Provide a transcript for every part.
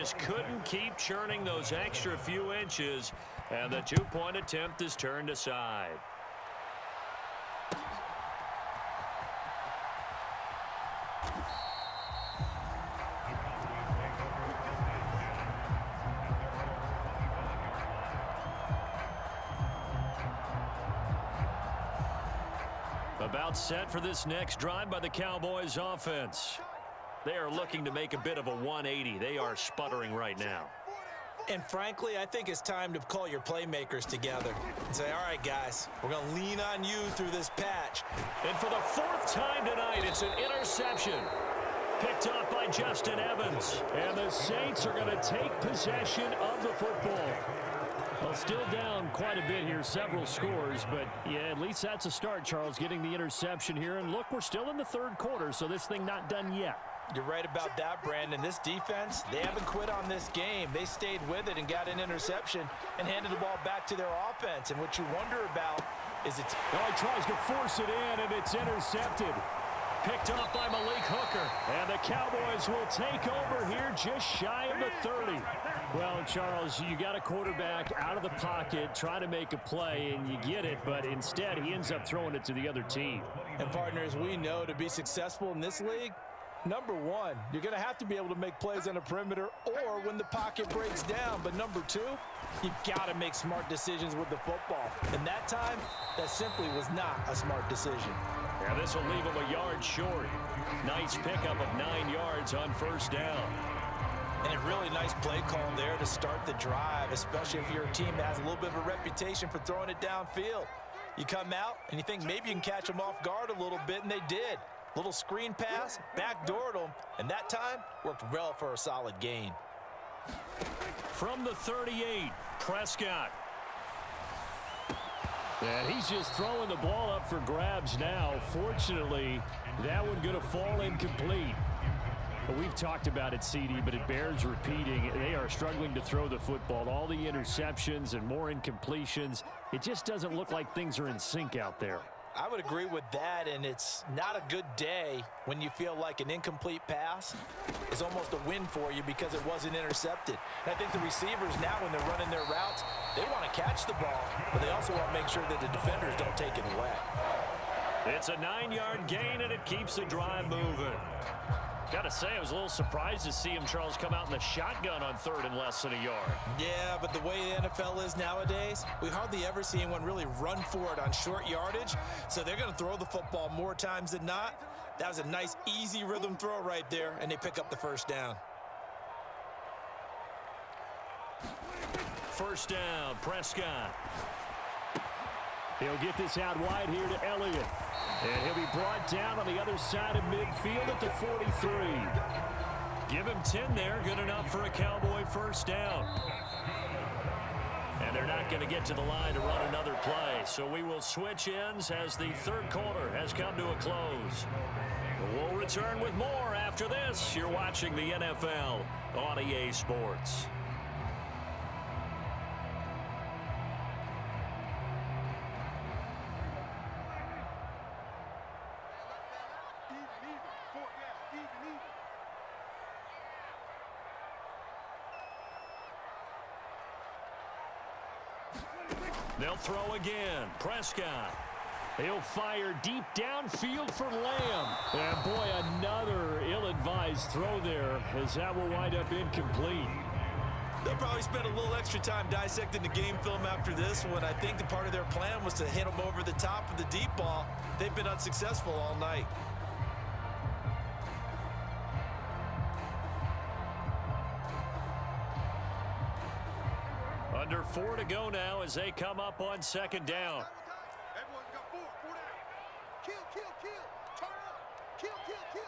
just couldn't keep churning those extra few inches, and the two-point attempt is turned aside. About set for this next drive by the Cowboys offense. They are looking to make a bit of a 180. They are sputtering right now. And frankly, I think it's time to call your playmakers together and say, all right, guys, we're going to lean on you through this patch. And for the fourth time tonight, it's an interception. Picked up by Justin Evans. And the Saints are going to take possession of the football. Well, still down quite a bit here, several scores, but yeah, at least that's a start, Charles, getting the interception here. And look, we're still in the third quarter, so this thing not done yet. You're right about that, Brandon. This defense, they haven't quit on this game. They stayed with it and got an interception and handed the ball back to their offense. And what you wonder about is it's... Oh, he tries to force it in, and it's intercepted. Picked up by Malik Hooker. And the Cowboys will take over here just shy of the 30. Well, Charles, you got a quarterback out of the pocket trying to make a play, and you get it, but instead he ends up throwing it to the other team. And, partners, we know to be successful in this league, number one, you're going to have to be able to make plays on the perimeter or when the pocket breaks down. But number two, you've got to make smart decisions with the football. And that time, that simply was not a smart decision. Yeah, this will leave him a yard short. Nice pickup of 9 yards on first down. And a really nice play call there to start the drive, especially if you're a team that has a little bit of a reputation for throwing it downfield. You come out and you think maybe you can catch them off guard a little bit, and they did. Little screen pass, backdoored them, and that time worked well for a solid gain. From the 38, Prescott. And he's just throwing the ball up for grabs now. Fortunately, that one going to fall incomplete. We've talked about it, CD, but it bears repeating. They are struggling to throw the football. All the interceptions and more incompletions. It just doesn't look like things are in sync out there. I would agree with that, and it's not a good day when you feel like an incomplete pass is almost a win for you because it wasn't intercepted. And I think the receivers now, when they're running their routes, they want to catch the ball, but they also want to make sure that the defenders don't take it away. It's a 9-yard gain, and it keeps the drive moving. Got to say, I was a little surprised to see him, Charles, come out in the shotgun on third and less than a yard. Yeah, but the way the NFL is nowadays, we hardly ever see anyone really run for it on short yardage. So they're going to throw the football more times than not. That was a nice, easy rhythm throw right there, and they pick up the first down. First down, Prescott. He'll get this out wide here to Elliott. And he'll be brought down on the other side of midfield at the 43. Give him 10 there. Good enough for a Cowboy first down. And they're not going to get to the line to run another play. So we will switch ends as the third quarter has come to a close. We'll return with more after this. You're watching the NFL on EA Sports. They'll throw again. Prescott. He'll fire deep downfield for Lamb. And boy, another ill-advised throw there as that will wind up incomplete. They'll probably spend a little extra time dissecting the game film after this one. I think the part of their plan was to hit them over the top of the deep ball. They've been unsuccessful all night. Under 4 to go now as they come up on second down. Everyone's got 4 down. Kill, turn up. Kill, turn up.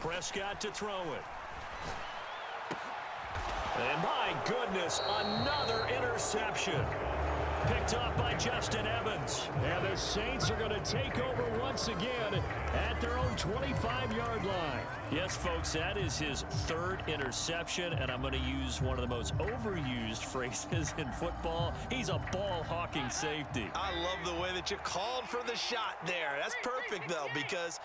Prescott to throw it. And my goodness, another interception. Picked up by Justin Evans. And the Saints are going to take over once again at their own 25-yard line. Yes, folks, that is his third interception, and I'm going to use one of the most overused phrases in football. He's a ball-hawking safety. I love the way that you called for the shot there. That's perfect, though, because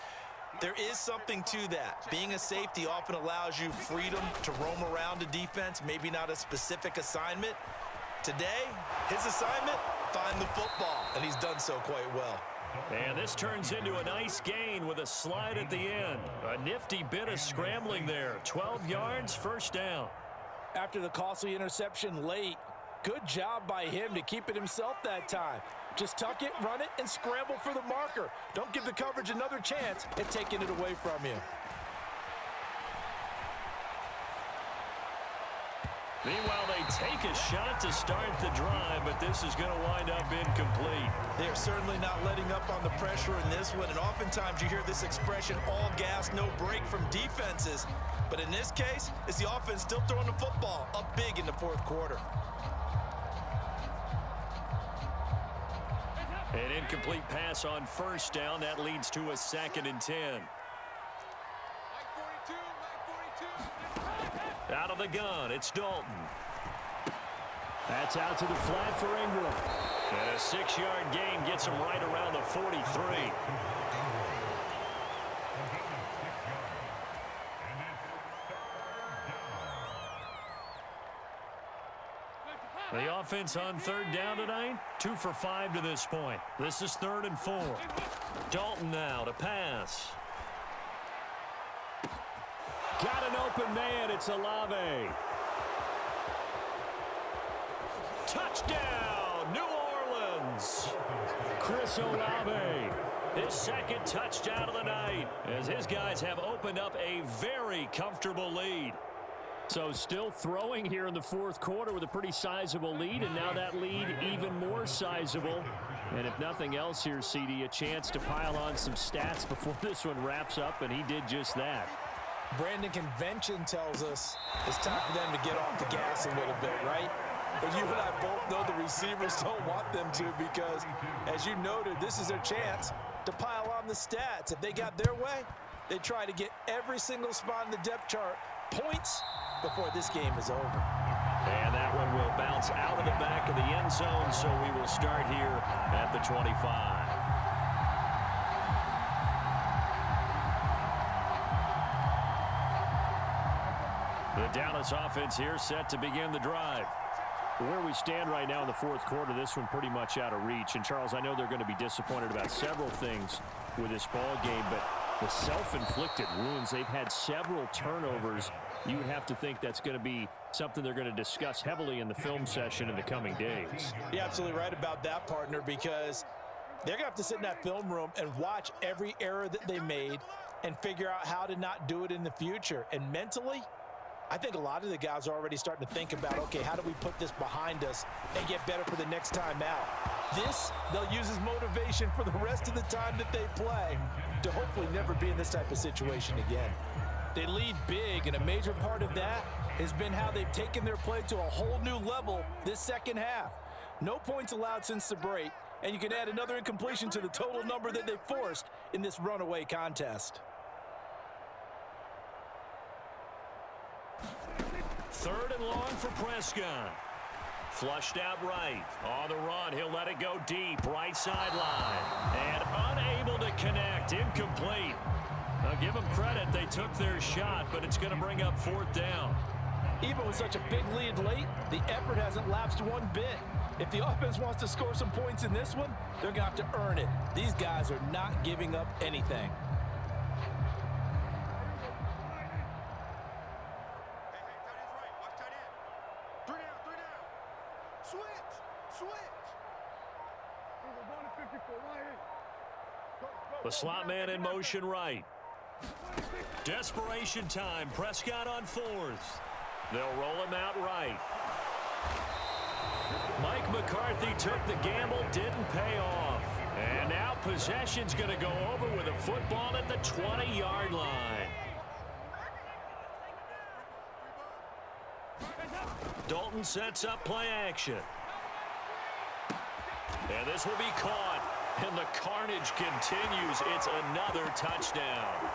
There is something to that. Being a safety often allows you freedom to roam around a defense, maybe not a specific assignment. Today, his assignment, find the football, and he's done so quite well. And this turns into a nice gain with a slide at the end. A nifty bit of scrambling there. 12 yards, first down. After the costly interception late, good job by him to keep it himself that time. Just tuck it, run it, and scramble for the marker. Don't give the coverage another chance at taking it away from you. Meanwhile, they take a shot to start the drive, but this is going to wind up incomplete. They are certainly not letting up on the pressure in this one, and oftentimes you hear this expression, all gas, no break from defenses. But in this case, it's the offense still throwing the football up big in the fourth quarter. An incomplete pass on first down. That leads to a 2nd and 10. Out of the gun, it's Dalton. That's out to the flat for Ingram. And a 6-yard gain gets him right around the 43. The offense on 3rd down tonight, 2 for 5 to this point. This is 3rd and 4. Dalton now to pass. Got an open man. It's Olave. Touchdown, New Orleans. Chris Olave, his 2nd touchdown of the night, as his guys have opened up a very comfortable lead. So still throwing here in the fourth quarter with a pretty sizable lead, and now that lead even more sizable. And if nothing else here, CD, a chance to pile on some stats before this one wraps up, and he did just that. Brandon, convention tells us it's time for them to get off the gas a little bit, right? But you and I both know the receivers don't want them to, because, as you noted, this is their chance to pile on the stats. If they got their way, they try to get every single spot in the depth chart points before this game is over. And that one will bounce out of the back of the end zone, so we will start here at the 25. The Dallas offense here set to begin the drive. Where we stand right now in the fourth quarter, this one pretty much out of reach. And, Charles, I know they're going to be disappointed about several things with this ball game, but the self-inflicted wounds, they've had several turnovers. You would have to think that's going to be something they're going to discuss heavily in the film session in the coming days. You're absolutely right about that, partner, because they're going to have to sit in that film room and watch every error that they made and figure out how to not do it in the future. And mentally, I think a lot of the guys are already starting to think about, okay, how do we put this behind us and get better for the next time out? This, they'll use as motivation for the rest of the time that they play to hopefully never be in this type of situation again. They lead big, and a major part of that has been how they've taken their play to a whole new level this second half. No points allowed since the break, and you can add another incompletion to the total number that they forced in this runaway contest. 3rd and long for Prescott. Flushed out right. On the run, he'll let it go deep. Right sideline. And unable to connect. Incomplete. Now give them credit. They took their shot, but it's going to bring up 4th down. Even with such a big lead late, the effort hasn't lapsed one bit. If the offense wants to score some points in this one, they're going to have to earn it. These guys are not giving up anything. The slot man in motion right. Desperation time. Prescott on 4th. They'll roll him out right. Mike McCarthy took the gamble, didn't pay off. And now possession's going to go over with a football at the 20-yard line. Dalton sets up play action. And this will be caught. And the carnage continues. It's another touchdown.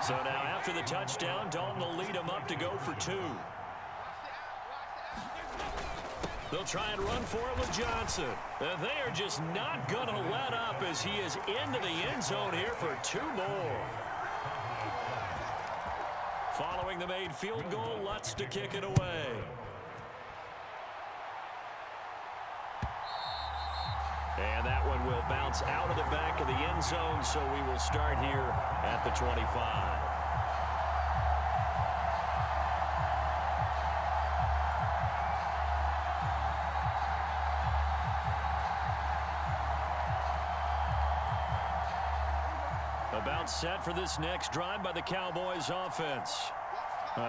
So now after the touchdown, Dalton will lead him up to go for 2. They'll try and run for it with Johnson. And they are just not going to let up as he is into the end zone here for 2 more. Following the made field goal, Lutz to kick it away. And that one will bounce out of the back of the end zone, so we will start here at the 25. About set for this next drive by the Cowboys offense.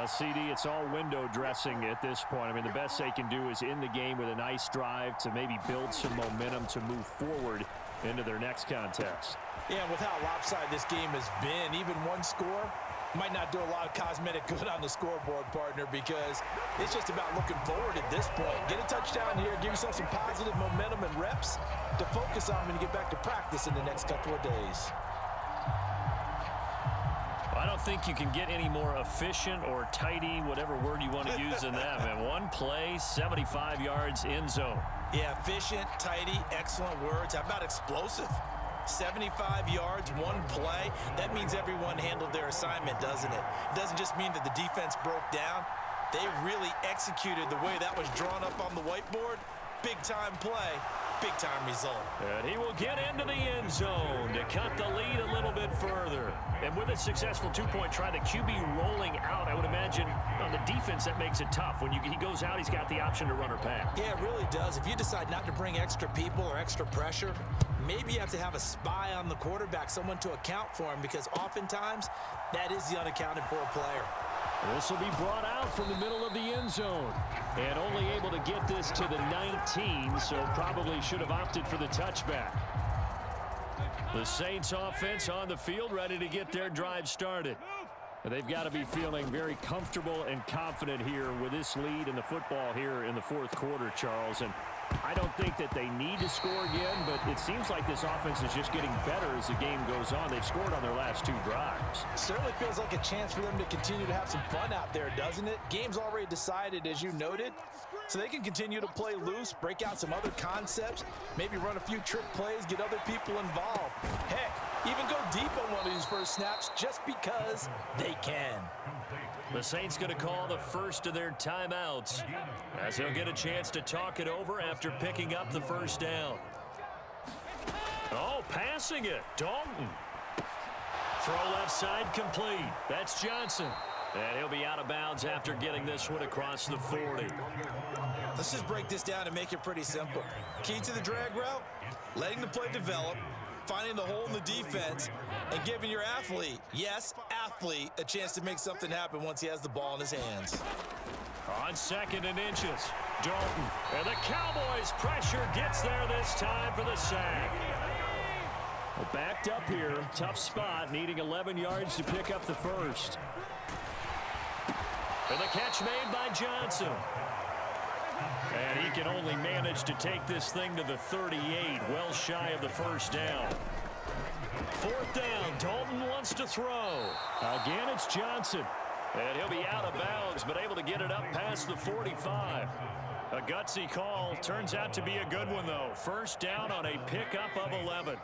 CD, it's all window dressing at this point. I mean, the best they can do is in the game with a nice drive to maybe build some momentum to move forward into their next contest. Yeah, and with how lopsided this game has been, even one score might not do a lot of cosmetic good on the scoreboard, partner, because it's just about looking forward at this point. Get a touchdown here, give yourself some positive momentum and reps to focus on when you get back to practice in the next couple of days. I don't think you can get any more efficient or tidy, whatever word you want to use in that. Man, one play, 75 yards end zone. Yeah, efficient, tidy, excellent words. How about explosive? 75 yards, one play. That means everyone handled their assignment, doesn't it? It doesn't just mean that the defense broke down. They really executed the way that was drawn up on the whiteboard. Big-time play, big-time result. And he will get into the end zone to cut the lead a little bit further. And with a successful two-point try, the QB rolling out, I would imagine on the defense that makes it tough. When he goes out, he's got the option to run or pass. Yeah, it really does. If you decide not to bring extra people or extra pressure, maybe you have to have a spy on the quarterback, someone to account for him, because oftentimes that is the unaccounted for player. This will be brought out from the middle of the end zone. And only able to get this to the 19, so probably should have opted for the touchback. The Saints offense on the field, ready to get their drive started. They've got to be feeling very comfortable and confident here with this lead in the football here in the fourth quarter, Charles. And I don't think that they need to score again, but it seems like this offense is just getting better as the game goes on. They've scored on their last 2 drives. Certainly feels like a chance for them to continue to have some fun out there, doesn't it? Game's already decided, as you noted, so they can continue to play loose, break out some other concepts, maybe run a few trick plays, get other people involved. Heck, even go deep on one of these first snaps just because they can. The Saints going to call the first of their timeouts as he'll get a chance to talk it over after picking up the first down. Oh, passing it. Dalton. Throw left side complete. That's Johnson. And he'll be out of bounds after getting this one across the 40. Let's just break this down and make it pretty simple. Key to the drag route, letting the play develop, finding the hole in the defense, and giving your athlete, yes, athlete, a chance to make something happen once he has the ball in his hands. On 2nd and inches, Dalton. And the Cowboys pressure gets there this time for the sack. Well, backed up here, tough spot, needing 11 yards to pick up the first. And the catch made by Johnson. And he can only manage to take this thing to the 38, well shy of the first down. 4th down, Dalton wants to throw. Again, it's Johnson. And he'll be out of bounds, but able to get it up past the 45. A gutsy call. Turns out to be a good one, though. First down on a pickup of 11.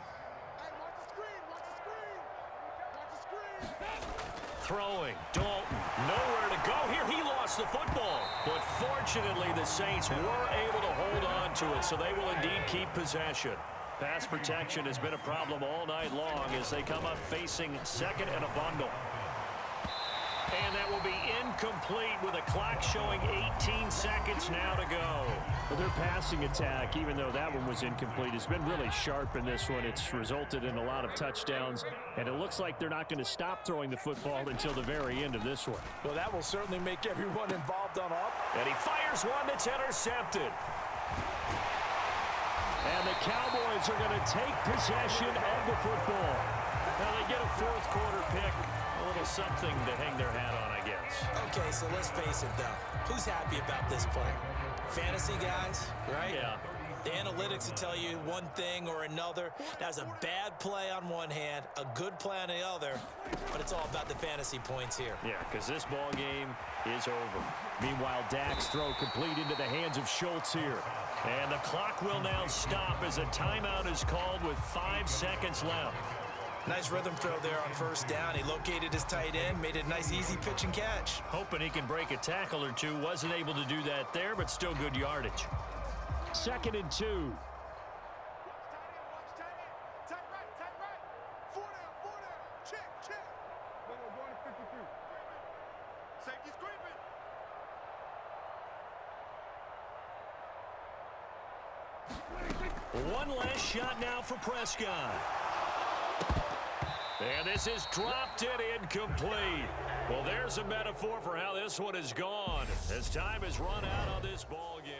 Throwing, Dalton, nowhere to go here. He lost the football. But fortunately, the Saints were able to hold on to it, so they will indeed keep possession. Pass protection has been a problem all night long as they come up facing 2nd and a bundle. And that will be incomplete with a clock showing 18 seconds now to go. Well, their passing attack, even though that one was incomplete, has been really sharp in this one. It's resulted in a lot of touchdowns, and it looks like they're not going to stop throwing the football until the very end of this one. Well, that will certainly make everyone involved on up. And he fires one that's intercepted. And the Cowboys are going to take possession of the football. Now they get a fourth quarter pick. A little something to hang their hat on, I guess. Okay, so let's face it, though. Who's happy about this play? Fantasy guys, right? Yeah. The analytics will tell you one thing or another. That's a bad play on one hand, a good play on the other, but it's all about the fantasy points here. Yeah, because this ball game is over. Meanwhile, Dak's throw complete into the hands of Schultz here. And the clock will now stop as a timeout is called with 5 seconds left. Nice rhythm throw there on first down. He located his tight end, made it a nice easy pitch and catch. Hoping he can break a tackle or two. Wasn't able to do that there, but still good yardage. 2nd and 2. Watch tight end. Tight right. 4 down. Check. Going to 53. Safety's creeping. One last shot now for Prescott. And this is dropped and incomplete. Well, there's a metaphor for how this one is gone as time has run out on this ball game.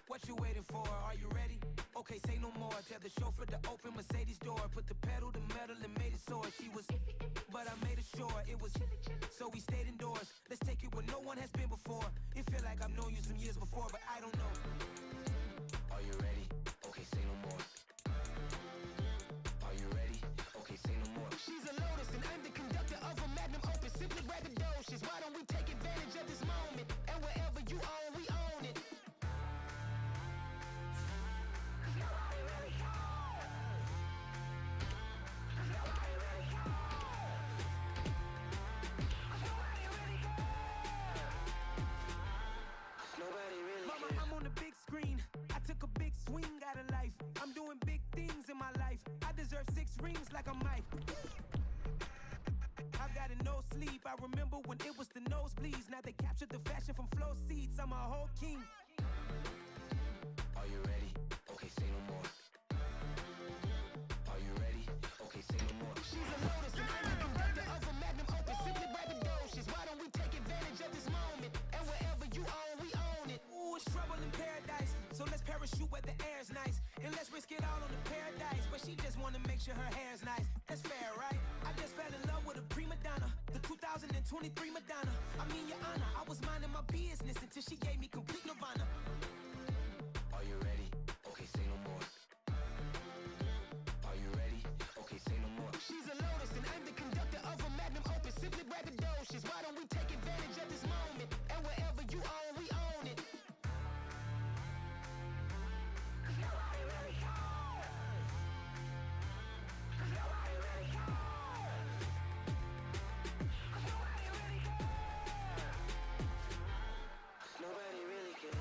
What you waiting for? Are you ready? Okay, say no more. Tell the chauffeur to open Mercedes door. Put the pedal to metal and made it soar. She was, but I made it sure it was. So we stayed indoors. Let's take it where no one has been before. It feel like I've known you some years before, but I don't know. Are you ready? Okay, say no more. Are you ready? Okay, say no more. She's a Lotus and I'm the conductor of a Magnum Opus. Simply braggadocious. Why don't we take advantage of this moment? And wherever you own, we own it. I'm on the big screen. I took a big swing out of life. I'm doing big things in my life. I deserve 6 rings like I'm Mike. I've got no sleep. I remember when it was the nosebleeds. Now they captured the fashion from flow seats. I'm a whole king. Are you ready? Okay, say no more. Are you ready? Okay, say no more. She's a Lotus and I'm the conductor of a Magnum Opus. Simply braggadocious. Why don't we take advantage of this moment? And wherever you own, we own it. Ooh, it's trouble in paradise. So let's parachute where the air's nice. And let's risk it all on the paradise. But she just wanna make sure her hair's nice. That's fair, right? I just fell in love with a prima donna. The 2023 Madonna. I mean, your honor, I was minding my business until she gave me complete nirvana. Are you ready? Okay, say no more. Are you ready? Okay, say no more. She's a Lotus and I'm the conductor of a Magnum Opus. Simply braggadocious. Why don't we take advantage of this moment? And wherever you own, we own it. Nobody really cares. Nobody really cares.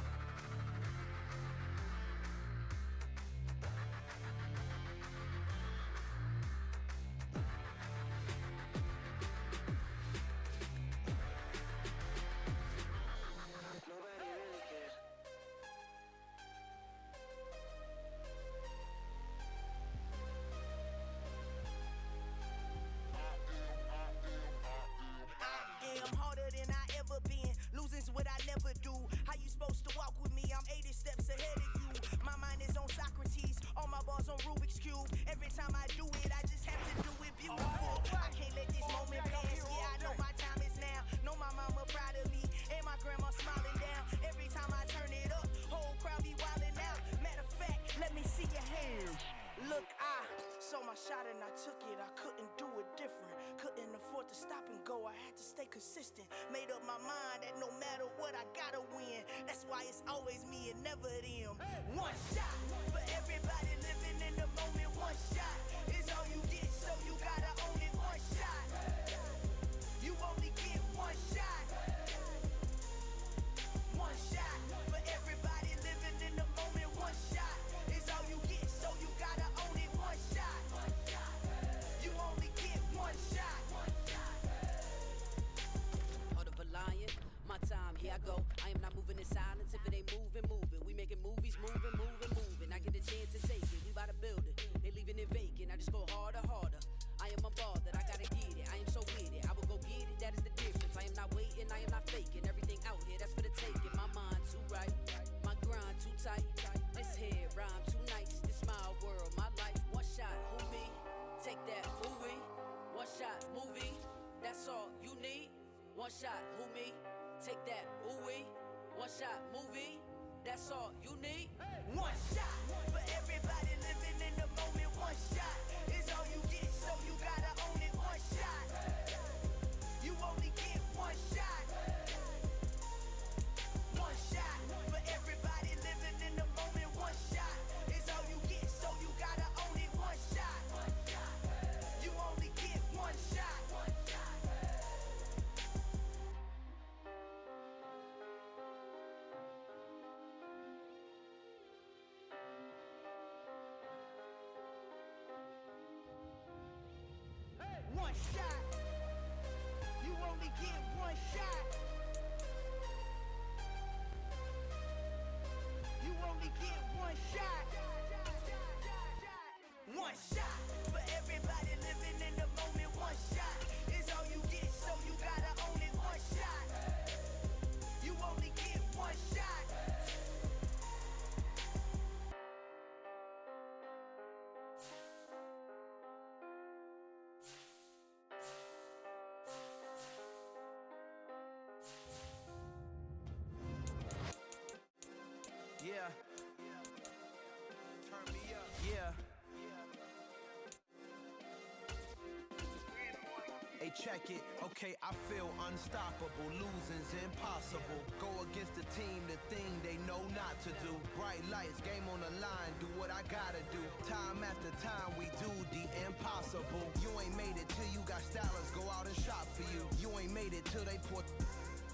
I am harder than I ever been. Losing's what I never do. How you supposed to walk with me? I'm 80 steps ahead of you. My mind is on Socrates. All my balls on Rubik's Cube. Every time I do it, I just have to do it beautiful. I can't let this moment pass. Yeah, I know my time is now. Know my mama proud of me. And my grandma smiling down. Every time I turn it up, whole crowd be wilding out. Matter of fact, let me see your hands. Look, I saw my shot and I took it. I couldn't do it different. Couldn't afford to stop and go. I had to stay consistent. Made up my mind that no matter what, I gotta win. That's why it's always me and never them. One shot for everybody living in the moment. One shot is all you get, so you gotta own it. One shot. You only get one shot. One shot for everybody living in the moment. One shot is all you get, so you gotta own it. One shot. You only get one shot. Heart of a lion, my time, here I go. I am not moving in silence. If it ain't moving, moving. We making movies, moving. I get a chance to take it. We bout to build it. They leaving it vacant. all you need. One shot, who me? Take that, ooh wee. One shot, movie. That's all you need. One shot for everybody living in the moment. One shot is all you get, so you gotta own it. One shot. You only get one shot. One shot for everybody living in the moment. One shot is all you get, so you gotta own it. One shot. You only get one shot. One shot. You only get one shot. You only get one shot. One shot for everybody living in the moment. One shot is all you get, so you gotta own it. One shot. You only get one shot. Yeah. Turn me up. Yeah. Hey, check it. Okay, I feel unstoppable. Losing's impossible. Go against the team, the thing they know not to do. Bright lights, game on the line. Do what I gotta do. Time after time, we do the impossible. You ain't made it till you got stylers go out and shop for you. You ain't made it till they pour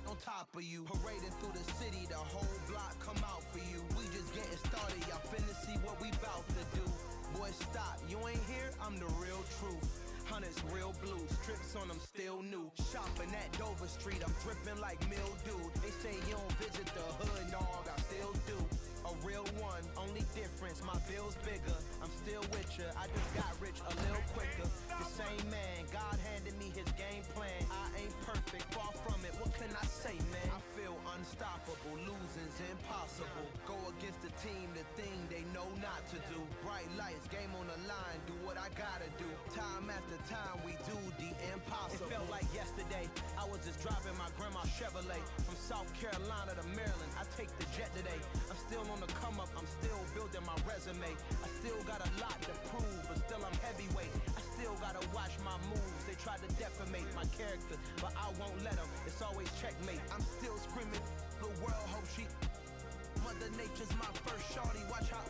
on top of you. Parading through the city, the whole block come out for you. We just getting started, y'all finna see what we bout to do. Boy, stop, you ain't here, I'm the real truth. Hunters real blue, strips on them still new. Shopping at Dover Street, I'm dripping like mildew. They say you don't visit the hood, dog, I still do. A real one, only difference, my bill's bigger. I'm still with ya, I just got rich a little quicker. The same man, God handed me his game plan. I ain't perfect, far from it, what can I say, man? I feel unstoppable, losing's impossible. Go against the team, the thing they know not to do. Bright lights, game on the line, do what I gotta do. Time after time, we do the impossible. It felt like yesterday, I was just driving my grandma's Chevrolet. From South Carolina to Maryland, I take the jet today. I'm still on the come up, I'm still building my resume. I still got a lot to prove, but still I'm heavyweight. I still gotta watch my moves. They try to defamate my character, but I won't let them. It's always checkmate. I'm still screaming, the world hope she. Mother Nature's my first shorty, watch how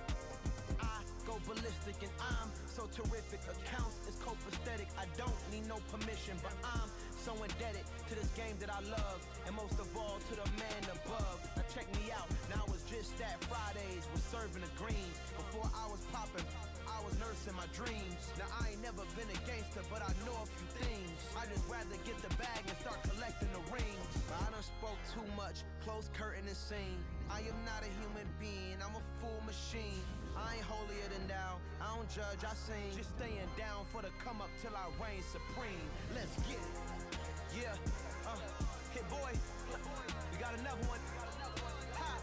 I go ballistic and I'm so terrific. Accounts is copacetic, I don't need no permission, but I'm so indebted to this game that I love, and most of all to the man above. Now check me out, now it's just that Fridays was serving the green. Before I was popping, I was nursing my dreams. Now I ain't never been a gangster, but I know a few things. I just rather get the bag and start collecting the rings. But I done spoke too much, close curtain and scene. I am not a human being, I'm a full machine. I ain't holier than thou, I don't judge, I sing. Just staying down for the come up till I reign supreme. Let's get it. Yeah, hit boy, we got another one. Ha!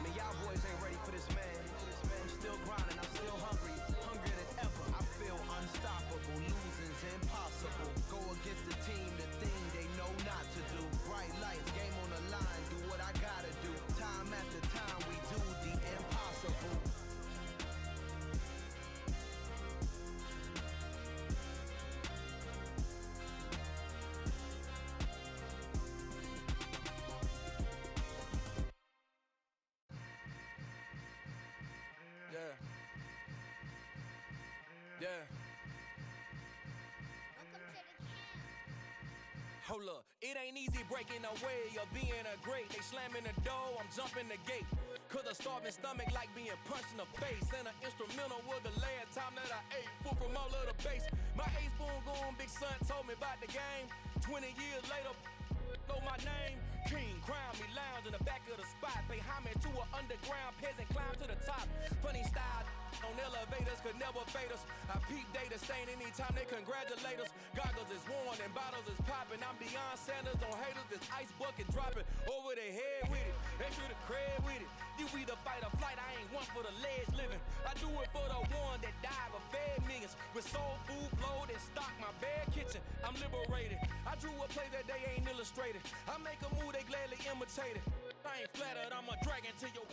Man, y'all boys ain't ready for this, man. I'm still grinding, I'm still hungry, hungrier than ever. I feel unstoppable, losing's impossible. Go against the team, the thing they know not to do. Bright lights, game on the line, do what I gotta do. Time after time, we do the impossible. Yeah. Hold up, it ain't easy breaking away or being a great. They slamming the door, I'm jumping the gate. Cause a starving stomach like being punched in the face. And an instrumental was the last time that I ate. Food from all of the base. My ace boom goon, big son told me about the game. 20 years later, know my name. King crown me lounge in the back of the spot. Pay homage to an underground peasant, climb to the top. Funny style. On elevators could never fade us. I peep data stain anytime they congratulate us. Goggles is worn and bottles is popping. I'm Deion Sanders on haters. This ice bucket dropping over their head with it. Extra the cred with it. You either fight or flight. I ain't one for the ledge living. I do it for the one that died but fed millions. With soul food flowed and stocked my bare kitchen. I'm liberated. I drew a play that they ain't illustrated. I make a move they gladly imitate it. I ain't flattered. I'm a dragon to your.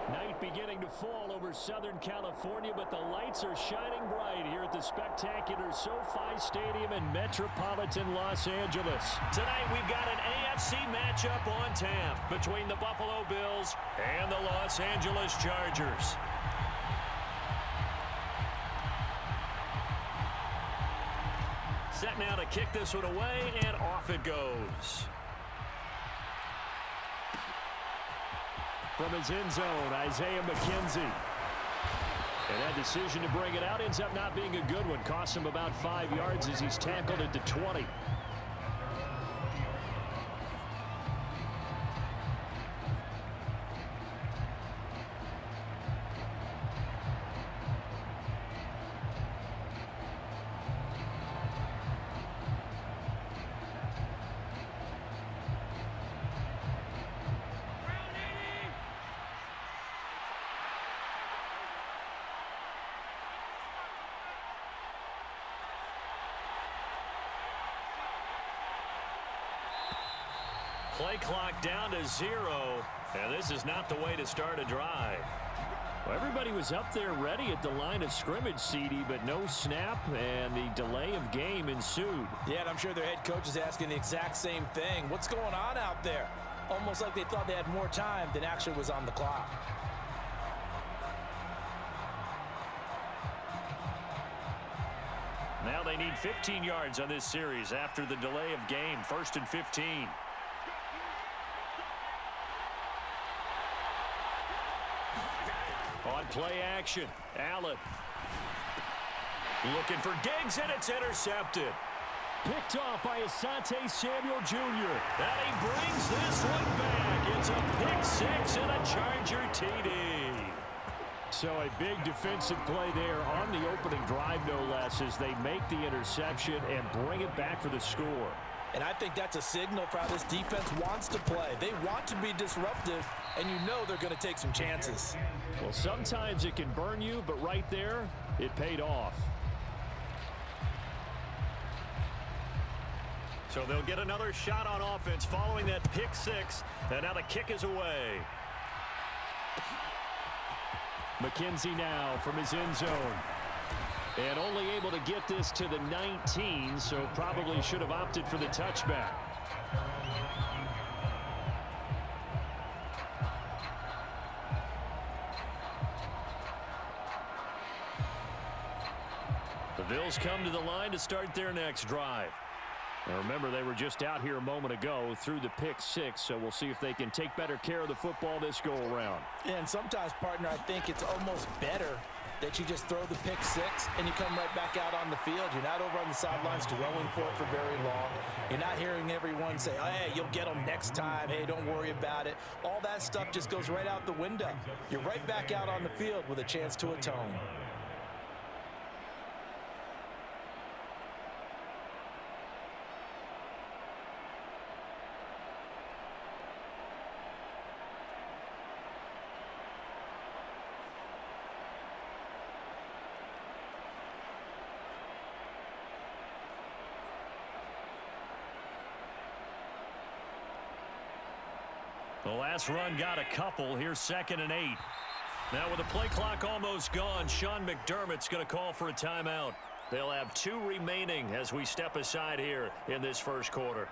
Night beginning to fall over Southern California, but the lights are shining bright here at the spectacular SoFi Stadium in metropolitan Los Angeles. Tonight we've got an AFC matchup on tap between the Buffalo Bills and the Los Angeles Chargers. Set now to kick this one away, and off it goes. From his end zone, Isaiah McKenzie. And that decision to bring it out ends up not being a good one. Costs him about 5 yards as he's tackled at the 20. Play clock down to 0, and this is not the way to start a drive. Well, everybody was up there ready at the line of scrimmage, CD, but no snap, and the delay of game ensued. Yeah, and I'm sure their head coach is asking the exact same thing. What's going on out there? Almost like they thought they had more time than actually was on the clock. Now they need 15 yards on this series after the delay of game. 1st and 15. On play action, Allen. Looking for Diggs, and it's intercepted. Picked off by Asante Samuel Jr. And he brings this one back. It's a pick six and a Charger TD. So a big defensive play there on the opening drive, no less, as they make the interception and bring it back for the score. And I think that's a signal for how this defense wants to play. They want to be disruptive, and you know they're going to take some chances. Well, sometimes it can burn you, but right there, it paid off. So they'll get another shot on offense following that pick six, and now the kick is away. McKenzie now from his end zone. And only able to get this to the 19, so probably should have opted for the touchback. The Bills come to the line to start their next drive. Now remember, they were just out here a moment ago through the pick six, so we'll see if they can take better care of the football this go-around. And sometimes, partner, I think it's almost better that you just throw the pick six and you come right back out on the field. You're not over on the sidelines dwelling for it for very long. You're not hearing everyone say, oh, hey, you'll get them next time. Hey, don't worry about it. All that stuff just goes right out the window. You're right back out on the field with a chance to atone. The last run got a couple. Here's 2nd and 8. Now with the play clock almost gone, Sean McDermott's going to call for a timeout. They'll have 2 remaining as we step aside here in this first quarter.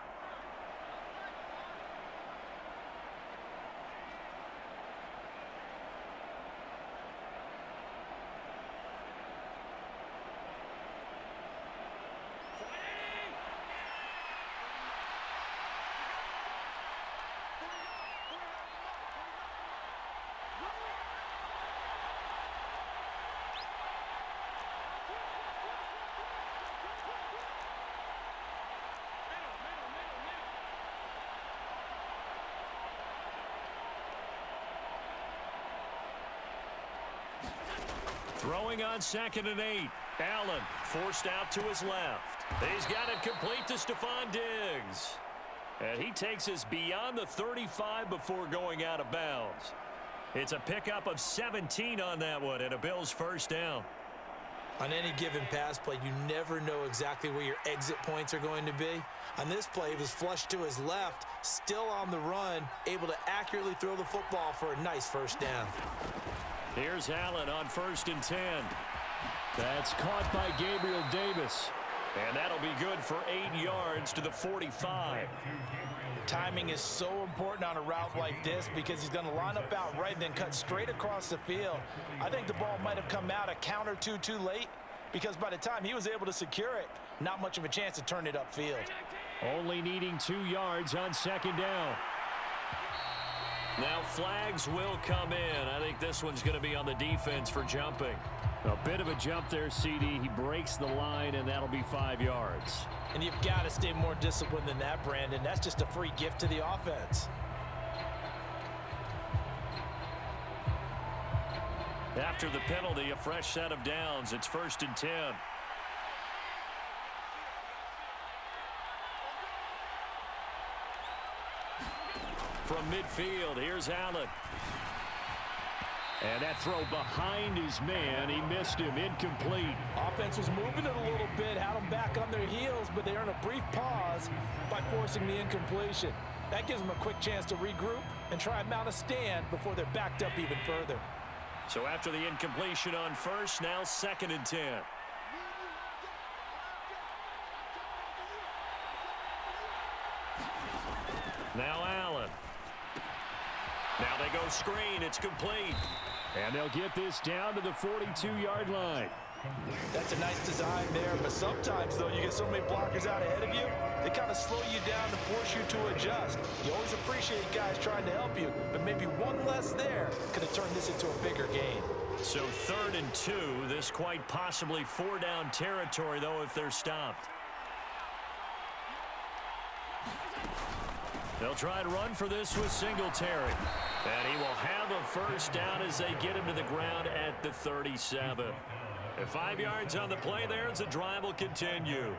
Throwing on 2nd and 8. Allen forced out to his left. He's got it complete to Stephon Diggs. And he takes us beyond the 35 before going out of bounds. It's a pickup of 17 on that one and a Bills first down. On any given pass play, you never know exactly where your exit points are going to be. On this play, he was flushed to his left, still on the run, able to accurately throw the football for a nice first down. Here's Allen on 1st and 10. That's caught by Gabriel Davis. And that'll be good for 8 yards to the 45. Timing is so important on a route like this because he's going to line up out right and then cut straight across the field. I think the ball might have come out a count or two too late because by the time he was able to secure it, not much of a chance to turn it upfield. Only needing 2 yards on 2nd down. Now flags will come in. I think this one's going to be on the defense for jumping. A bit of a jump there, CD. He breaks the line, and that'll be 5 yards. And you've got to stay more disciplined than that, Brandon. That's just a free gift to the offense. After the penalty, a fresh set of downs. It's 1st and 10. From midfield, here's Allen. And that throw behind his man, he missed him, incomplete. Offense was moving it a little bit, had them back on their heels, but they earned a brief pause by forcing the incompletion. That gives them a quick chance to regroup and try and mount a stand before they're backed up even further. So after the incompletion on 1st, now 2nd and 10. Now Allen. Now they go screen. It's complete. And they'll get this down to the 42-yard line. That's a nice design there, but sometimes, though, you get so many blockers out ahead of you, they kind of slow you down to force you to adjust. You always appreciate guys trying to help you, but maybe one less there could have turned this into a bigger game. So 3rd and 2. This quite possibly 4-down territory, though, if they're stopped. They'll try and run for this with Singletary. And he will have a first down as they get him to the ground at the 37. And 5 yards on the play there as the drive will continue.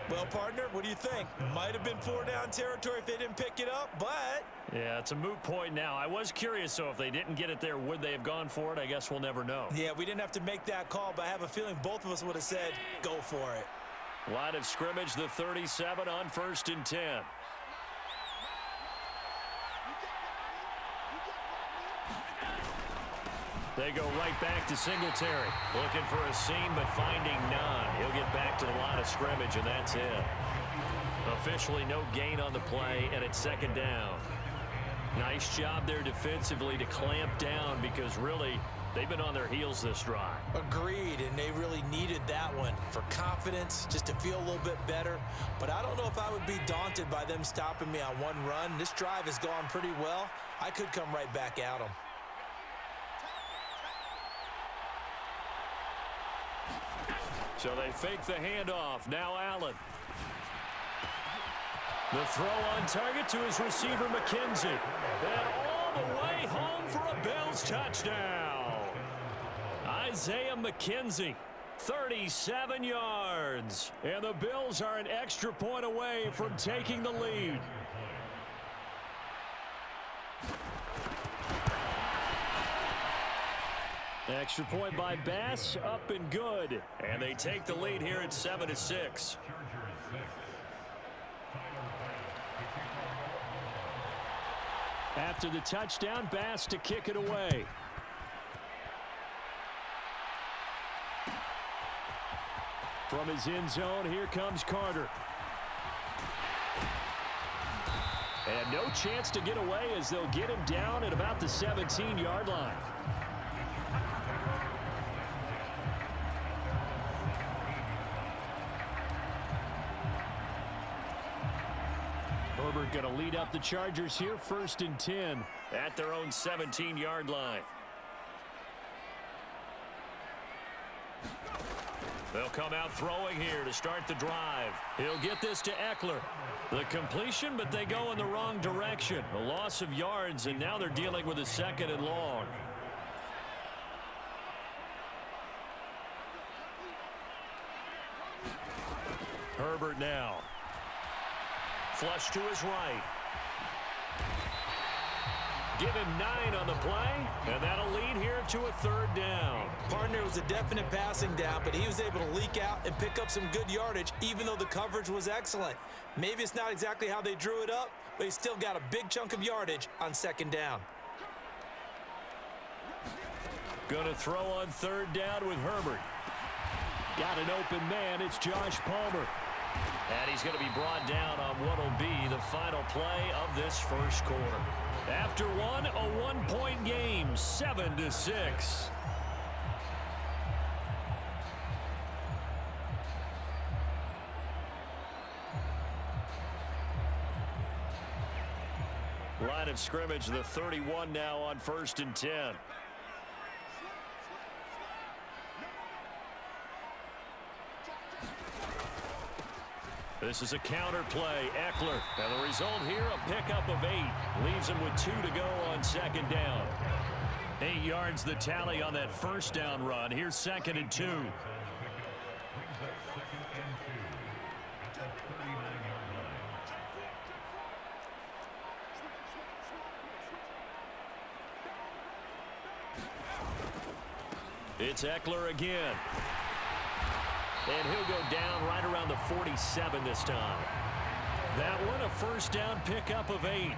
Well, partner, what do you think? Might have been 4-down territory if they didn't pick it up, but... Yeah, it's a moot point now. I was curious, so if they didn't get it there, would they have gone for it? I guess we'll never know. Yeah, we didn't have to make that call, but I have a feeling both of us would have said, go for it. Line of scrimmage, the 37 on 1st and 10. They go right back to Singletary. Looking for a seam, but finding none. He'll get back to the line of scrimmage, and that's it. Officially no gain on the play, and it's 2nd down. Nice job there defensively to clamp down because really they've been on their heels this drive. Agreed, and they really needed that one for confidence, just to feel a little bit better. But I don't know if I would be daunted by them stopping me on one run. This drive has gone pretty well. I could come right back at them. So they fake the handoff. Now Allen. The throw on target to his receiver, McKenzie. And all the way home for a Bills touchdown. Isaiah McKenzie, 37 yards. And the Bills are an extra point away from taking the lead. Extra point by Bass, up and good. And they take the lead here at 7-6. After the touchdown, Bass to kick it away. From his end zone, here comes Carter. And no chance to get away as they'll get him down at about the 17-yard line. Herbert going to lead up the Chargers here, 1st and 10 at their own 17-yard line. They'll come out throwing here to start the drive. He'll get this to Eckler. The completion, but they go in the wrong direction. A loss of yards, and now they're dealing with a 2nd and long. Herbert now. Flush to his right. Give him 9 on the play, and that'll lead here to a 3rd down. Partner was a definite passing down, but he was able to leak out and pick up some good yardage, even though the coverage was excellent. Maybe it's not exactly how they drew it up, but he still got a big chunk of yardage on 2nd down. Going to throw on 3rd down with Herbert. Got an open man. It's Josh Palmer. And he's going to be brought down on what will be the final play of this first quarter. After one, a 1-point game, 7-6. Line of scrimmage, the 31 now on 1st and 10. This is a counter play. Eckler. And the result here, a pickup of 8. Leaves him with 2 to go on 2nd down. 8 yards the tally on that 1st down run. Here's 2nd and 2. It's Eckler again. And he'll go down right around the 47 this time. That one, a 1st down pickup of 8.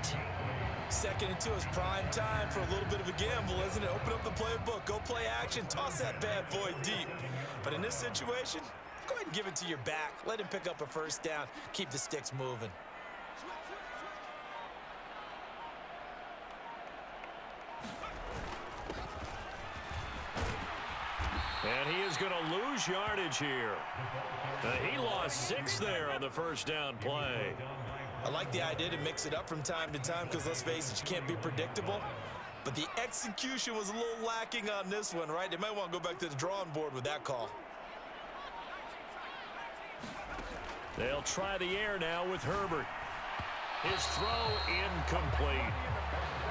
2nd and 2 is prime time for a little bit of a gamble, isn't it? Open up the playbook, go play action, toss that bad boy deep. But in this situation, go ahead and give it to your back. Let him pick up a 1st down, keep the sticks moving. And he is going to lose yardage here. He lost 6 there on the 1st down play. I like the idea to mix it up from time to time because, let's face it, you can't be predictable. But the execution was a little lacking on this one, right? They might want to go back to the drawing board with that call. They'll try the air now with Herbert. His throw incomplete.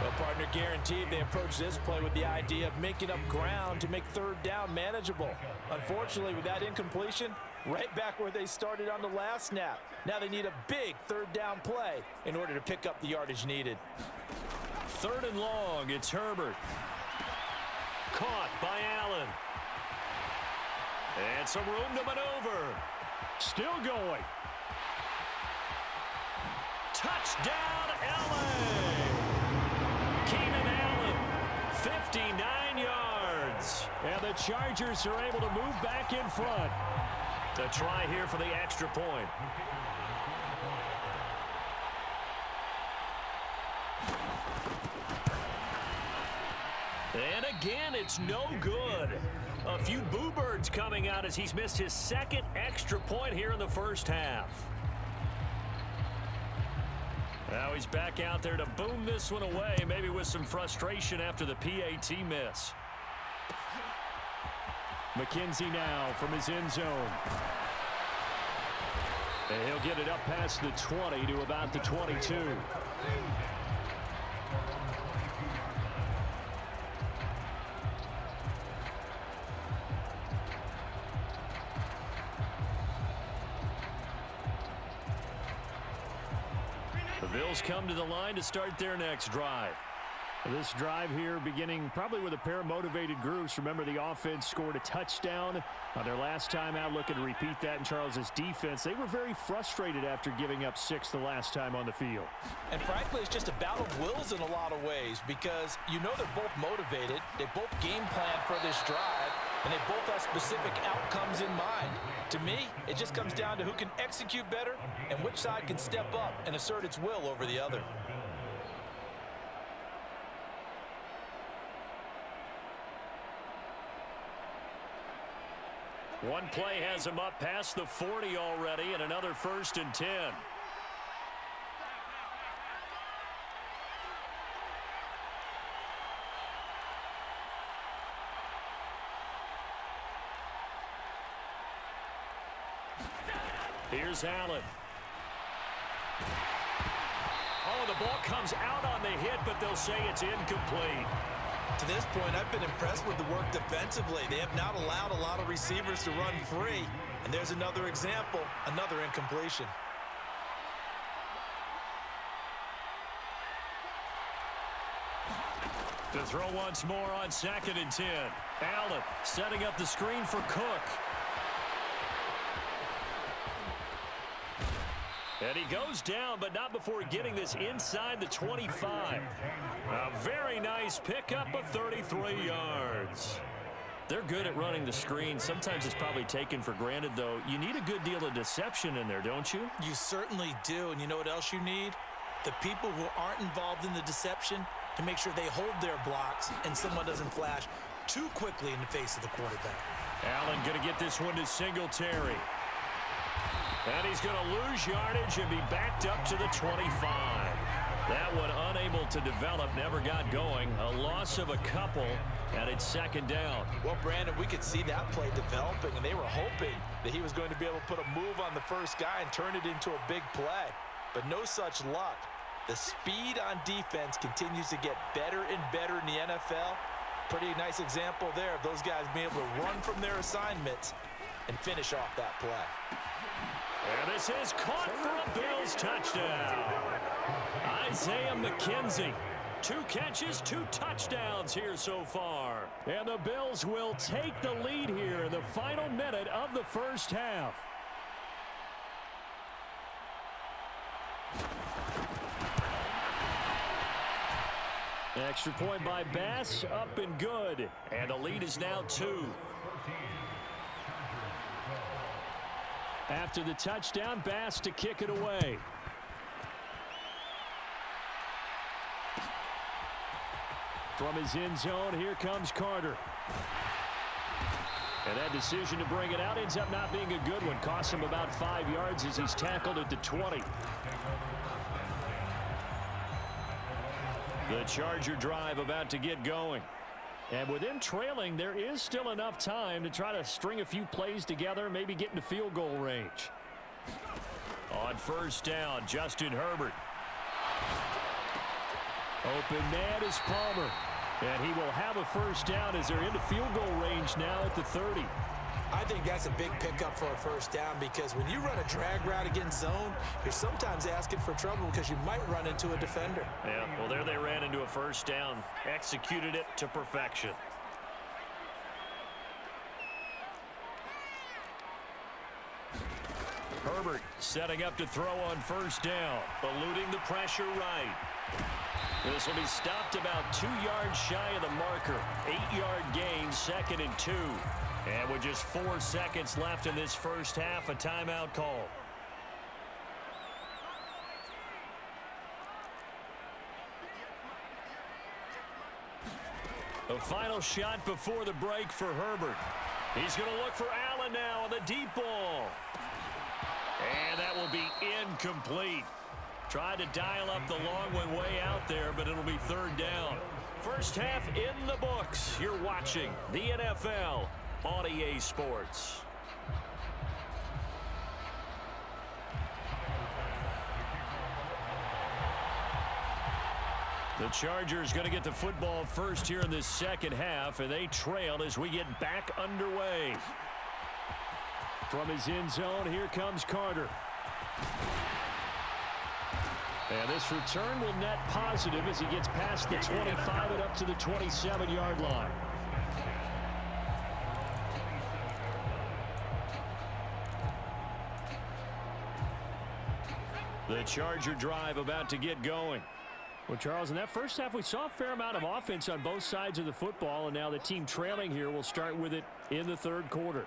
Well, partner, guaranteed they approach this play with the idea of making up ground to make 3rd down manageable. Unfortunately, with that incompletion, right back where they started on the last snap. Now they need a big 3rd down play in order to pick up the yardage needed. 3rd and long, it's Herbert. Caught by Allen. And some room to maneuver. Still going. Touchdown, LA! Keenan Allen, 59 yards. And the Chargers are able to move back in front. The try here for the extra point. And again, it's no good. A few boo birds coming out as he's missed his 2nd extra point here in the 1st half. Now he's back out there to boom this one away, maybe with some frustration after the PAT miss. McKenzie now from his end zone. And he'll get it up past the 20 to about the 22. The Bills come to the line to start their next drive. This drive here beginning probably with a pair of motivated groups. Remember, the offense scored a touchdown on their last time out. Looking to repeat that in Charles's defense. They were very frustrated after giving up 6 the last time on the field. And frankly, it's just a battle of wills in a lot of ways because you know they're both motivated. They both game plan for this drive, and they both have specific outcomes in mind. To me, it just comes down to who can execute better and which side can step up and assert its will over the other. One play has him up past the 40 already, and another 1st and 10. Here's Allen. Oh, the ball comes out on the hit, but they'll say it's incomplete. To this point, I've been impressed with the work defensively. They have not allowed a lot of receivers to run free, And there's another example, another incompletion. To throw once more on 2nd and 10. Allen setting up the screen for Cook. And he goes down, but not before getting this inside the 25. A very nice pickup of 33 yards. They're good at running the screen. Sometimes it's probably taken for granted, though. You need a good deal of deception in there, don't you? You certainly do. And you know what else you need? The people who aren't involved in the deception to make sure they hold their blocks and someone doesn't flash too quickly in the face of the quarterback. Allen going to get this one to Singletary. And he's going to lose yardage and be backed up to the 25. That one unable to develop, never got going. A loss of a couple, and it's 2nd down. Well, Brandon, we could see that play developing, and they were hoping that he was going to be able to put a move on the first guy and turn it into a big play. But no such luck. The speed on defense continues to get better and better in the NFL. Pretty nice example there of those guys being able to run from their assignments and finish off that play. And this is caught for a Bills touchdown. Isaiah McKenzie. 2 catches, 2 touchdowns here so far. And the Bills will take the lead here in the final minute of the first half. Extra point by Bass, up and good. And the lead is now 2. After the touchdown, Bass to kick it away. From his end zone, here comes Carter. And that decision to bring it out ends up not being a good one. Costs him about 5 yards as he's tackled at the 20. The Charger drive about to get going. And with them trailing, there is still enough time to try to string a few plays together, maybe get into field goal range. On 1st down, Justin Herbert. Open man is Palmer. And he will have a 1st down as they're into field goal range now at the 30. I think that's a big pickup for a 1st down because when you run a drag route against zone, you're sometimes asking for trouble because you might run into a defender. Yeah, well, there they ran into a 1st down. Executed it to perfection. Herbert setting up to throw on 1st down. Eluding the pressure right. This will be stopped about 2 yards shy of the marker. 8-yard gain, 2nd and 2. And with just 4 seconds left in this first half, a timeout call. The final shot before the break for Herbert. He's going to look for Allen now on the deep ball. And that will be incomplete. Tried to dial up the long one way out there, but it'll be 3rd down. First half in the books. You're watching the NFL on EA Sports. The Chargers going to get the football first here in this second half, and they trail as we get back underway. From his end zone, here comes Carter. And this return will net positive as he gets past the 25 and up to the 27-yard line. The Charger drive about to get going. Well, Charles, in that first half, we saw a fair amount of offense on both sides of the football, and now the team trailing here will start with it in the 3rd quarter.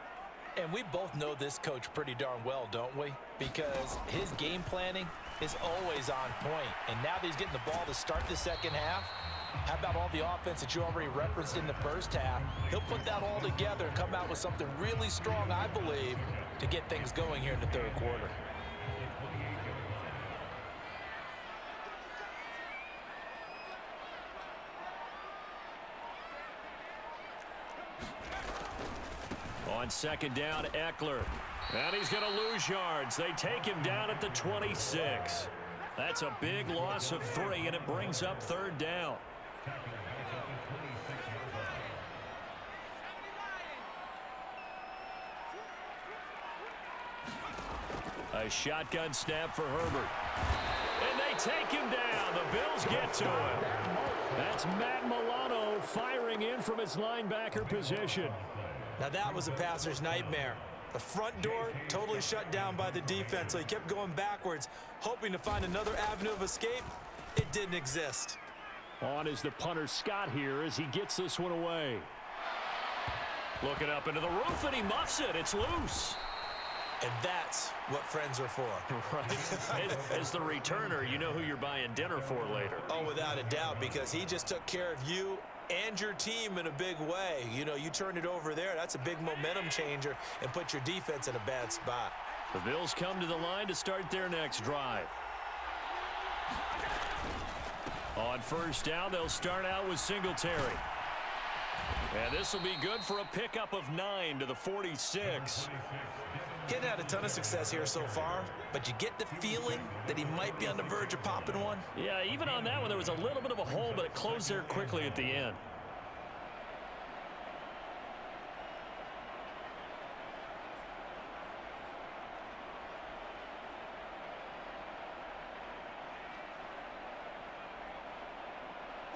And we both know this coach pretty darn well, don't we? Because his game planning is always on point. And now that he's getting the ball to start the second half, how about all the offense that you already referenced in the first half? He'll put that all together and come out with something really strong, I believe, to get things going here in the 3rd quarter. On 2nd down, Eckler. And he's going to lose yards. They take him down at the 26. That's a big loss of 3, and it brings up 3rd down. A shotgun snap for Herbert. And they take him down. The Bills get to him. That's Matt Milano firing in from his linebacker position. Now that was a passer's nightmare. The front door totally shut down by the defense, so he kept going backwards, hoping to find another avenue of escape. It didn't exist. On is the punter Scott here as he gets this one away. Looking up into the roof, and he muffs it. It's loose. And that's what friends are for. Right. As the returner, you know who you're buying dinner for later. Oh, without a doubt, because he just took care of you and your team in a big way. You know, you turn it over there, that's a big momentum changer and put your defense in a bad spot. The Bills come to the line to start their next drive. On first down, they'll start out with Singletary. And this will be good for a pickup of 9 to the 46. He hadn't had a ton of success here so far, but you get the feeling that he might be on the verge of popping one. Yeah, even on that one, there was a little bit of a hole, but it closed there quickly at the end.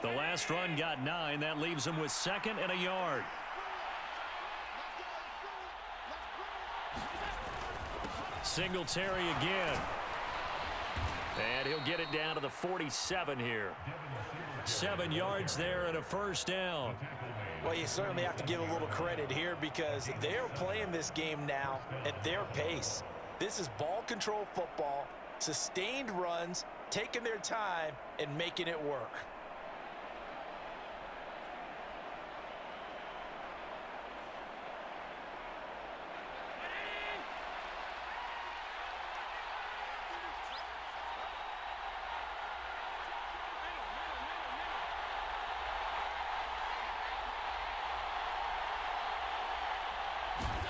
The last run got 9. That leaves him with 2nd and a yard. Singletary again. And he'll get it down to the 47 here. 7 yards there and a first down. Well, you certainly have to give a little credit here because they're playing this game now at their pace. This is ball control football, sustained runs, taking their time and making it work.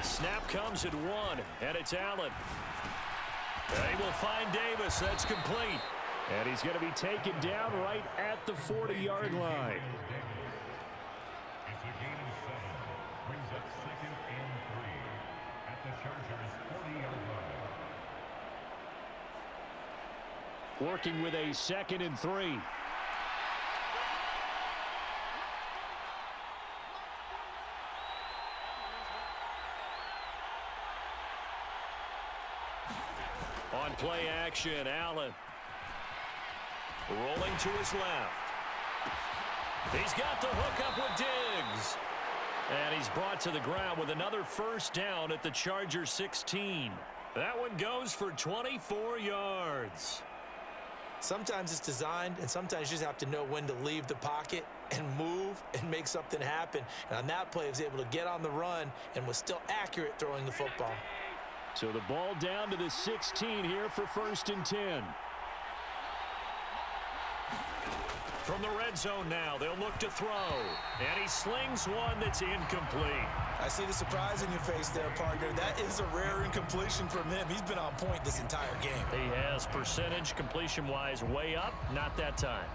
Snap comes at 1, and it's Allen. They will find Davis. That's complete. And he's going to be taken down right at the 40-yard line. It's a gain of 7. Brings up 2nd and 3 at the Chargers' 40-yard line. Working with a 2nd and 3. On play action, Allen. Rolling to his left. He's got the hook up with Diggs. And he's brought to the ground with another first down at the Chargers 16. That one goes for 24 yards. Sometimes it's designed, and sometimes you just have to know when to leave the pocket and move and make something happen. And on that play, he was able to get on the run and was still accurate throwing the football. So the ball down to the 16 here for 1st and 10. From the red zone now, they'll look to throw. And he slings one that's incomplete. I see the surprise in your face there, partner. That is a rare incompletion from him. He's been on point this entire game. He has percentage completion-wise way up, not that time.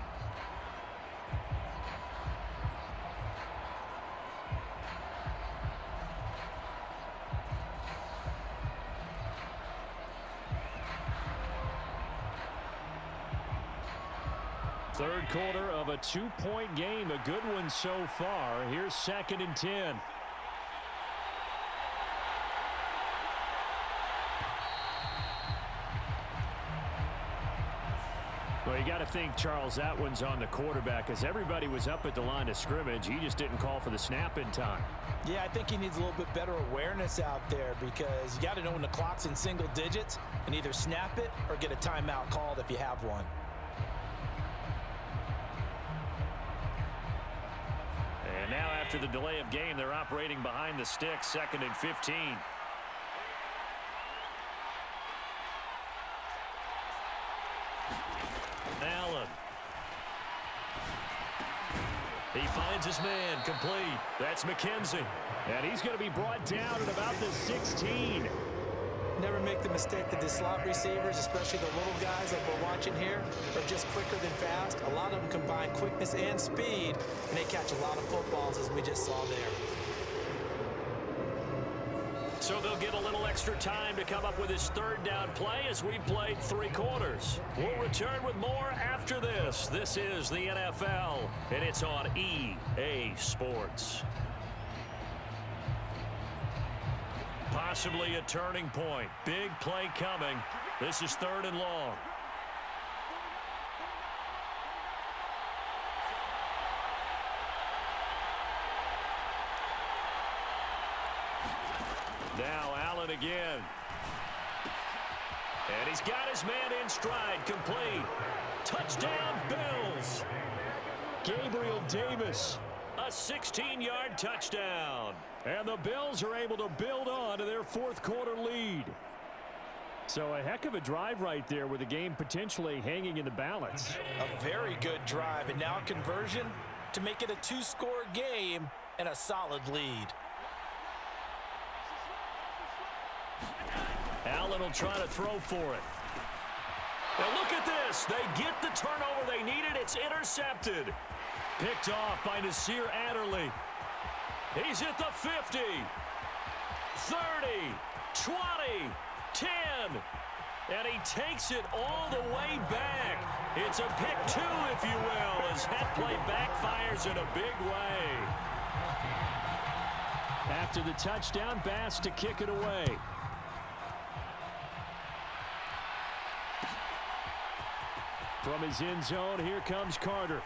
Third quarter of a 2-point game, a good one so far. Here's 2nd and 10. Well, you got to think, Charles, that one's on the quarterback as everybody was up at the line of scrimmage. He just didn't call for the snap in time. Yeah, I think he needs a little bit better awareness out there because you got to know when the clock's in single digits and either snap it or get a timeout called if you have one. And now after the delay of game, they're operating behind the sticks, 2nd and 15. Allen. He finds his man, complete. That's McKenzie. And he's going to be brought down at about the 16. Never make the mistake that the slot receivers, especially the little guys like we're watching here, are just quicker than fast. A lot of them combine quickness and speed, and they catch a lot of footballs as we just saw there. So they'll get a little extra time to come up with his third down play as we've played 3 quarters. We'll return with more after this. This is the NFL, and it's on EA Sports. Possibly a turning point. Big play coming. This is 3rd and long. Now Allen again. And he's got his man in stride. Complete. Touchdown, Bills. Gabriel Davis. A 16-yard touchdown. And the Bills are able to build on to their 4th quarter lead. So a heck of a drive right there with the game potentially hanging in the balance. A very good drive, and now a conversion to make it a 2-score game and a solid lead. Allen will try to throw for it. Now look at this. They get the turnover they needed. It's intercepted. Picked off by Nasir Adderley. He's at the 50, 30, 20, 10. And he takes it all the way back. It's a pick 2, if you will, as that play backfires in a big way. After the touchdown, Bass to kick it away. From his end zone, here comes Carter.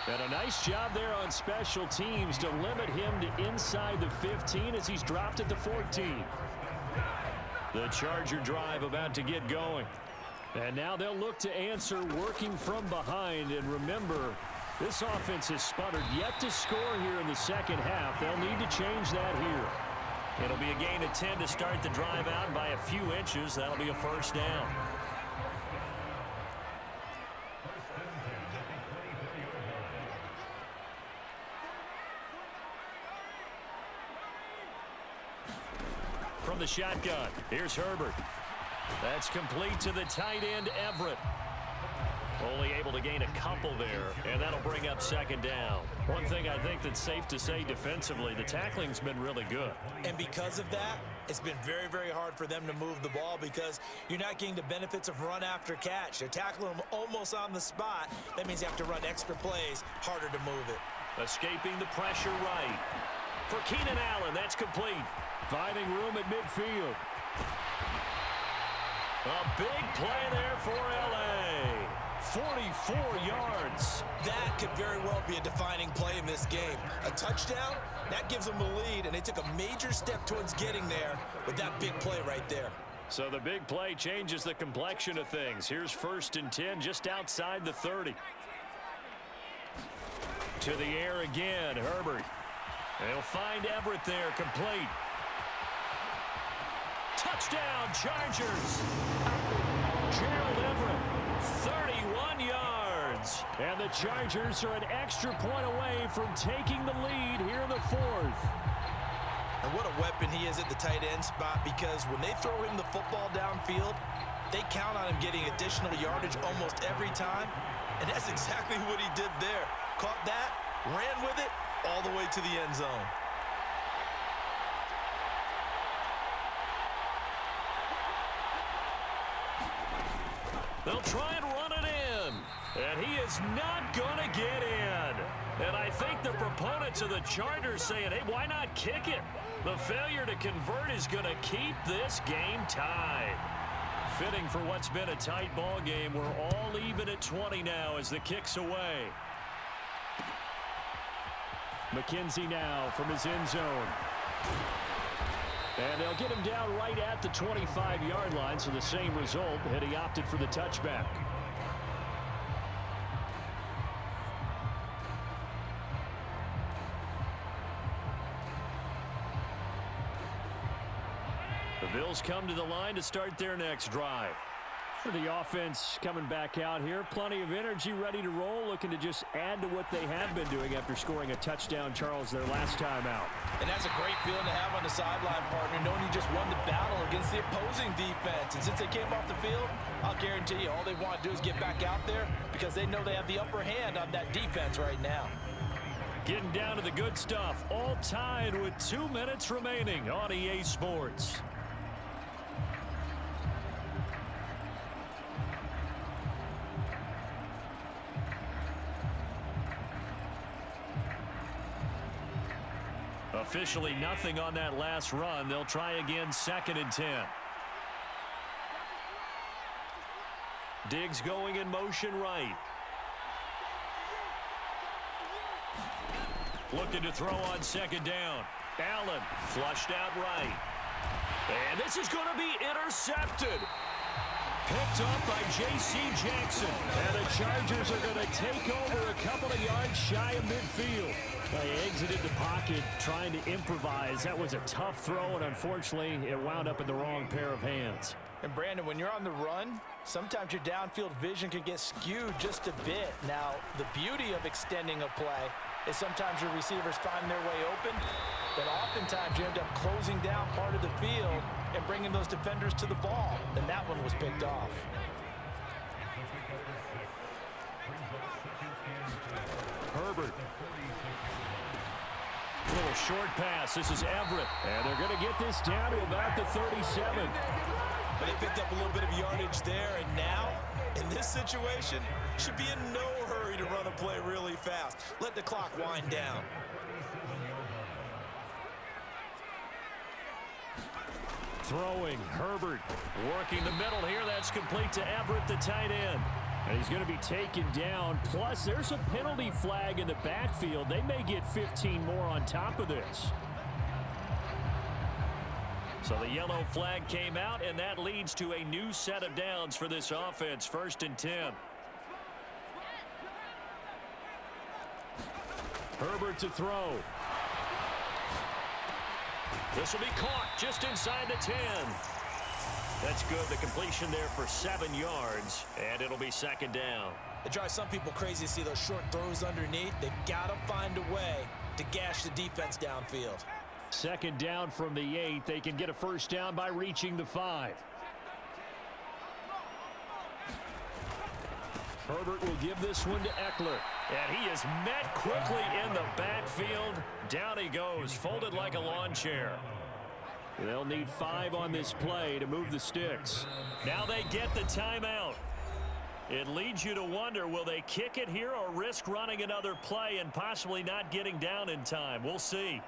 And a nice job there on special teams to limit him to inside the 15 as he's dropped at the 14. The Charger drive about to get going. And now they'll look to answer working from behind. And remember, this offense has sputtered yet to score here in the second half. They'll need to change that here. It'll be a gain of 10 to start the drive out by a few inches. That'll be a 1st down. From the shotgun, here's Herbert. That's complete to the tight end, Everett. Only able to gain a couple there, and that'll bring up 2nd down. One thing I think that's safe to say defensively, the tackling's been really good. And because of that, it's been very, very hard for them to move the ball because you're not getting the benefits of run after catch. They're tackling them almost on the spot. That means you have to run extra plays, harder to move it. Escaping the pressure right. For Keenan Allen, that's complete. Finding room at midfield. A big play there for L.A. 44 yards. That could very well be a defining play in this game. A touchdown, that gives them the lead, and they took a major step towards getting there with that big play right there. So the big play changes the complexion of things. Here's 1st and 10 just outside the 30. To the air again, Herbert. They'll find Everett there, complete. Touchdown, Chargers. Gerald Everett, 31 yards. And the Chargers are an extra point away from taking the lead here in the 4th. And what a weapon he is at the tight end spot, because when they throw him the football downfield, they count on him getting additional yardage almost every time. And that's exactly what he did there. Caught that, ran with it, all the way to the end zone. They'll try and run it in. And he is not going to get in. And I think the proponents of the Chargers saying, hey, why not kick it? The failure to convert is going to keep this game tied. Fitting for what's been a tight ball game. We're all even at 20 now as the kick's away. McKenzie now from his end zone. And they'll get him down right at the 25-yard line, so the same result, had he opted for the touchback. The Bills come to the line to start their next drive. For the offense coming back out here, plenty of energy, ready to roll, looking to just add to what they have been doing after scoring a touchdown, Charles, their last time out. And that's a great feeling to have on the sideline, partner, knowing you just won the battle against the opposing defense. And since they came off the field, I'll guarantee you all they want to do is get back out there because they know they have the upper hand on that defense right now. Getting down to the good stuff, all tied with 2 minutes remaining on EA Sports. Officially nothing on that last run. They'll try again, 2nd and 10. Diggs going in motion right. Looking to throw on 2nd down. Allen flushed out right. And this is going to be intercepted. Picked up by J.C. Jackson. And the Chargers are going to take over a couple of yards shy of midfield. They exited the pocket trying to improvise. That was a tough throw, and unfortunately, it wound up in the wrong pair of hands. And Brandon, when you're on the run, sometimes your downfield vision can get skewed just a bit. Now, the beauty of extending a play is sometimes your receivers find their way open, but oftentimes you end up closing down part of the field and bringing those defenders to the ball, and that one was picked off. Herbert. Little short pass. This is Everett. And they're going to get this down to about the 37. But they picked up a little bit of yardage there, and now, in this situation, should be in no hurry to run a play really fast. Let the clock wind down. Throwing, Herbert working the middle here. That's complete to Everett, the tight end. And he's going to be taken down. Plus, there's a penalty flag in the backfield. They may get 15 more on top of this. So the yellow flag came out, and that leads to a new set of downs for this offense. 1st and 10. Herbert to throw. This will be caught just inside the 10. That's good. The completion there for 7 yards, and it'll be 2nd down. It drives some people crazy to see those short throws underneath. They've got to find a way to gash the defense downfield. 2nd down from the 8. They can get a 1st down by reaching the 5. Herbert will give this one to Eckler. And he is met quickly in the backfield. Down he goes, folded like a lawn chair. They'll need 5 on this play to move the sticks. Now they get the timeout. It leads you to wonder, will they kick it here or risk running another play and possibly not getting down in time? We'll see.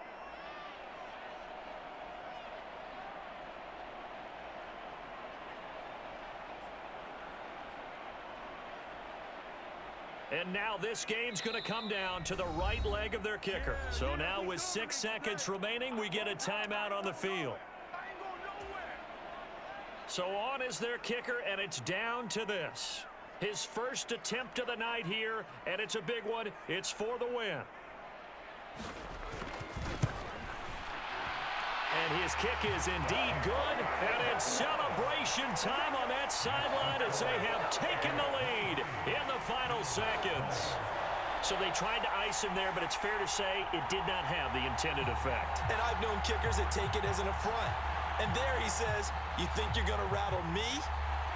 And now this game's going to come down to the right leg of their kicker. So now with 6 seconds remaining, we get a timeout on the field. So on is their kicker, and it's down to this. His first attempt of the night here, and it's a big one. It's for the win. And his kick is indeed good, and it's celebration time on that sideline as they have taken the lead in the final seconds. So they tried to ice him there, but it's fair to say it did not have the intended effect. And I've known kickers that take it as an affront. And there he says, you think you're going to rattle me?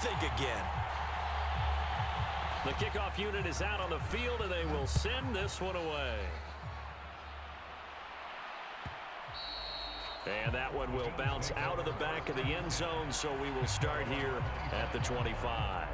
Think again. The kickoff unit is out on the field, and they will send this one away. And that one will bounce out of the back of the end zone, so we will start here at the 25.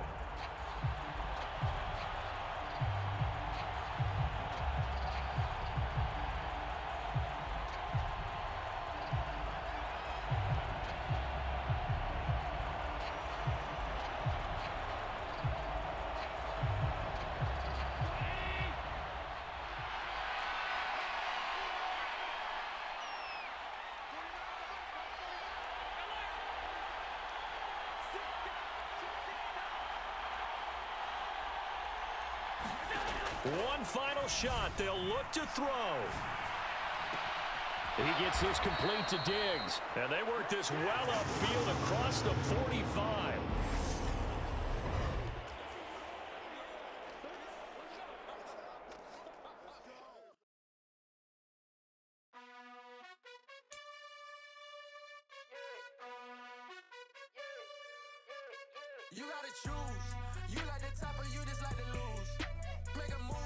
One final shot. They'll look to throw. He gets this complete to Diggs. And they work this well upfield across the 45. You gotta choose. You like the top or you just like to lose. Make a move.